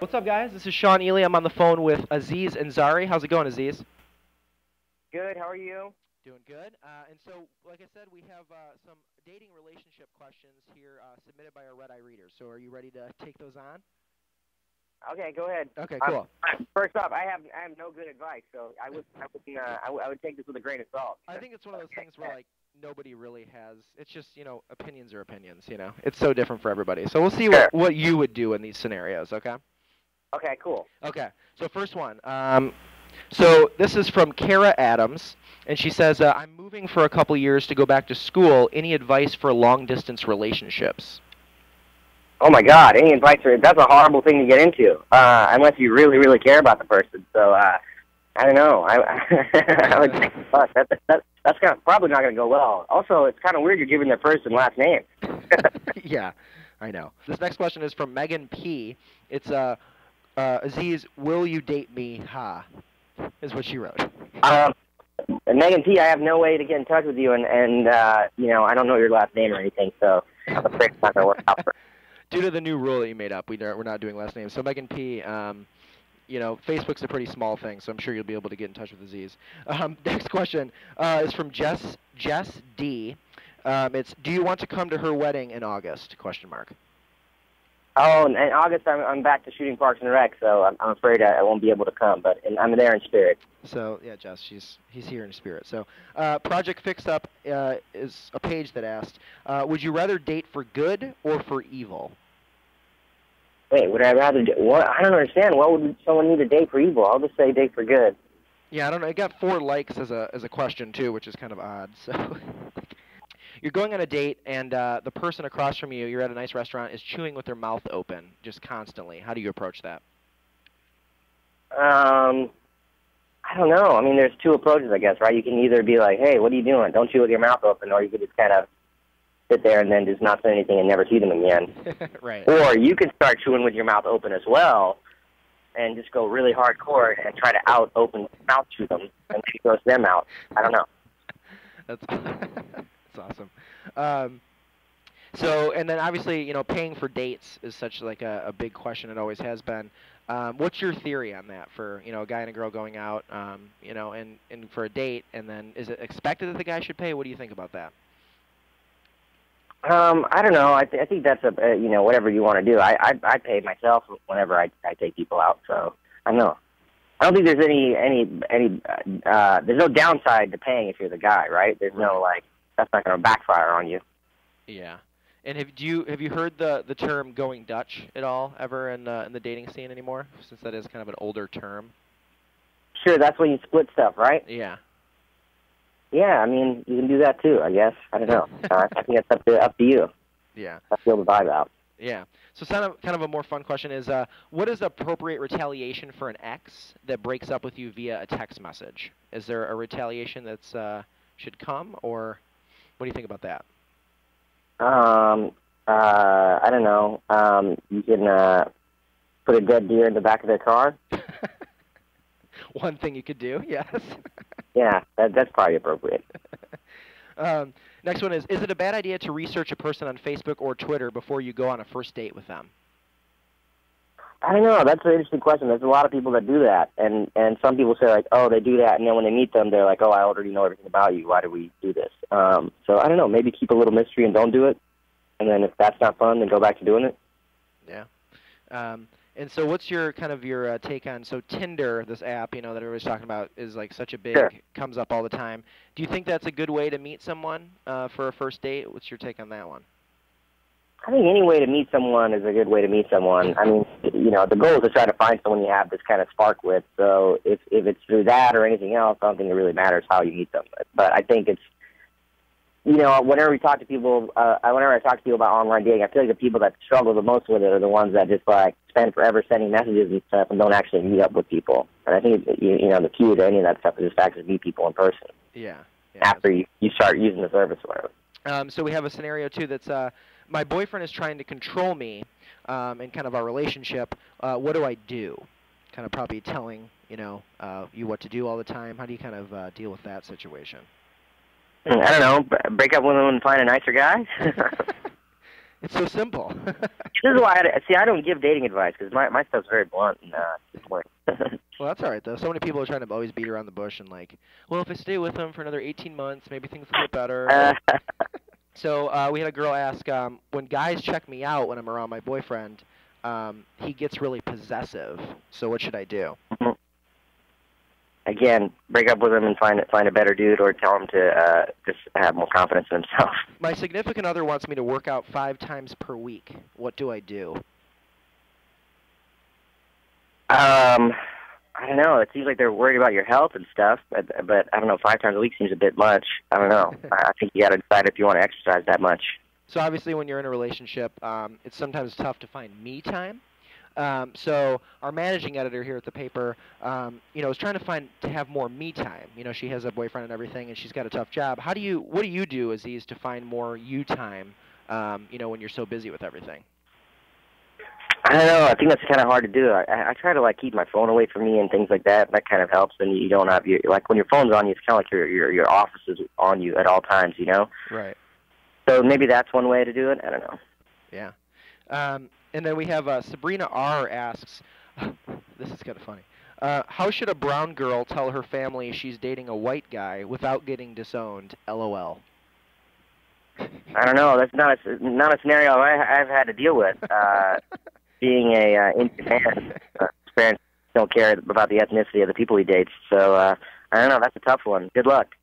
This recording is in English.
What's up, guys? This is Sean Ely. I'm on the phone with Aziz Ansari. How's it going, Aziz? Good. How are you? Doing good. And so, like I said, we have some dating relationship questions here submitted by our RedEye readers. So are you ready to take those on? Okay, go ahead. Okay, cool. First off, I have no good advice, so I would take this with a grain of salt. I think it's one of those things where, like, nobody really has. It's just, opinions are opinions, It's so different for everybody. So we'll see what you would do in these scenarios, okay? Okay, cool. Okay. So first one. So this is from Kara Adams, and she says, I'm moving for a couple years to go back to school. Any advice for long-distance relationships? Oh my God! Any advice? That's a horrible thing to get into, unless you really, really care about the person. So I don't know. I would think that's probably not going to go well. Also, it's kind of weird you're giving their first and last name. Yeah, I know. This next question is from Megan P. It's Aziz, will you date me? Ha, is what she wrote. Megan P., I have no way to get in touch with you, and I don't know your last name or anything, so I'm afraid it's not going to work out for. Due to the new rule that you made up, we're not doing last names. So Megan P., Facebook's a pretty small thing, so I'm sure you'll be able to get in touch with Aziz. Next question is from Jess D. It's, do you want to come to her wedding in August? Question mark. Oh, in August I'm back to shooting Parks and Rec, so I'm afraid I won't be able to come, but I'm there in spirit. So yeah, Jess, he's here in spirit. So Project Fixed Up is a page that asked, would you rather date for good or for evil? Wait, would I rather do what? I don't understand. What would someone need to date for evil? I'll just say date for good. Yeah, I don't know. It got 4 likes as a question too, which is kind of odd. So. You're going on a date, and the person across from you, you're at a nice restaurant, is chewing with their mouth open, just constantly. How do you approach that? I don't know. I mean, there's 2 approaches, I guess, right? You can either be like, hey, what are you doing? Don't chew with your mouth open, or you could just kind of sit there and then just not say anything and never see them again. Right. Or you could start chewing with your mouth open as well, and just go really hardcore and try to out-open mouth chew them, and maybe gross them out. I don't know. That's awesome. So, and then obviously, paying for dates is such like a big question. It always has been. What's your theory on that for, a guy and a girl going out, and for a date, and then is it expected that the guy should pay? What do you think about that? I don't know. I think that's whatever you want to do. I pay myself whenever I take people out. So I don't know. I don't think there's there's no downside to paying if you're the guy, right? There's no that's not going to backfire on you. Yeah. And have you heard the term going Dutch at all ever in the dating scene anymore? Since that is kind of an older term. Sure, that's when you split stuff, right? Yeah. Yeah, I mean you can do that too. I guess I don't know. I think it's up to you. Yeah. That's the vibe out. Yeah. So kind of a more fun question is, what is appropriate retaliation for an ex that breaks up with you via a text message? Is there a retaliation that's should come, or what do you think about that? I don't know. You can put a dead deer in the back of their car. One thing you could do, yes. Yeah, that's probably appropriate. Next one is it a bad idea to research a person on Facebook or Twitter before you go on a first date with them? I don't know. That's an interesting question. There's a lot of people that do that, and some people say, like, oh, they do that, and then when they meet them, they're like, oh, I already know everything about you. Why do we do this? So I don't know. Maybe keep a little mystery and don't do it, and then if that's not fun, then go back to doing it. Yeah. And so what's your take on, so Tinder, this app, that everybody's talking about, is like such a big, comes up all the time. Do you think that's a good way to meet someone for a first date? What's your take on that one? I think any way to meet someone is a good way to meet someone. I mean, the goal is to try to find someone you have this kind of spark with. So if it's through that or anything else, I don't think it really matters how you meet them. But I think it's, whenever we talk to people, whenever I talk to people about online dating, I feel like the people that struggle the most with it are the ones that just spend forever sending messages and stuff and don't actually meet up with people. And I think the key to any of that stuff is just to actually meet people in person. Yeah. After you start using the service or whatever. So we have a scenario too that's my boyfriend is trying to control me in kind of our relationship. What do I do? Kind of probably telling you what to do all the time. How do you kind of deal with that situation? I don't know. Break up with him and find a nicer guy. It's so simple. This is why I don't give dating advice because my stuff's very blunt and to the point. Well, that's all right though. So many people are trying to always beat around the bush and like, well, if I stay with him for another 18 months, maybe things will get better. So we had a girl ask, when guys check me out when I'm around my boyfriend, he gets really possessive. So what should I do? Again, break up with him and find a better dude, or tell him to just have more confidence in himself. My significant other wants me to work out 5 times per week. What do I do? I don't know. It seems like they're worried about your health and stuff, but I don't know. 5 times a week seems a bit much. I don't know. I think you got to decide if you want to exercise that much. So obviously, when you're in a relationship, it's sometimes tough to find me time. So our managing editor here at the paper, is trying to have more me time. She has a boyfriend and everything, and she's got a tough job. What do you do, Aziz, to find more you time? When you're so busy with everything. I don't know. I think that's kind of hard to do. I try to keep my phone away from me and things like that. That kind of helps. And you don't have when your phone's on you, it's kind of like your office is on you at all times. Right. So maybe that's one way to do it. I don't know. Yeah. And then we have Sabrina R. asks, this is kind of funny. How should a brown girl tell her family she's dating a white guy without getting disowned? LOL. I don't know. That's not a scenario I've had to deal with. Being a Indian man, his parents don't care about the ethnicity of the people he dates. So I don't know. That's a tough one. Good luck.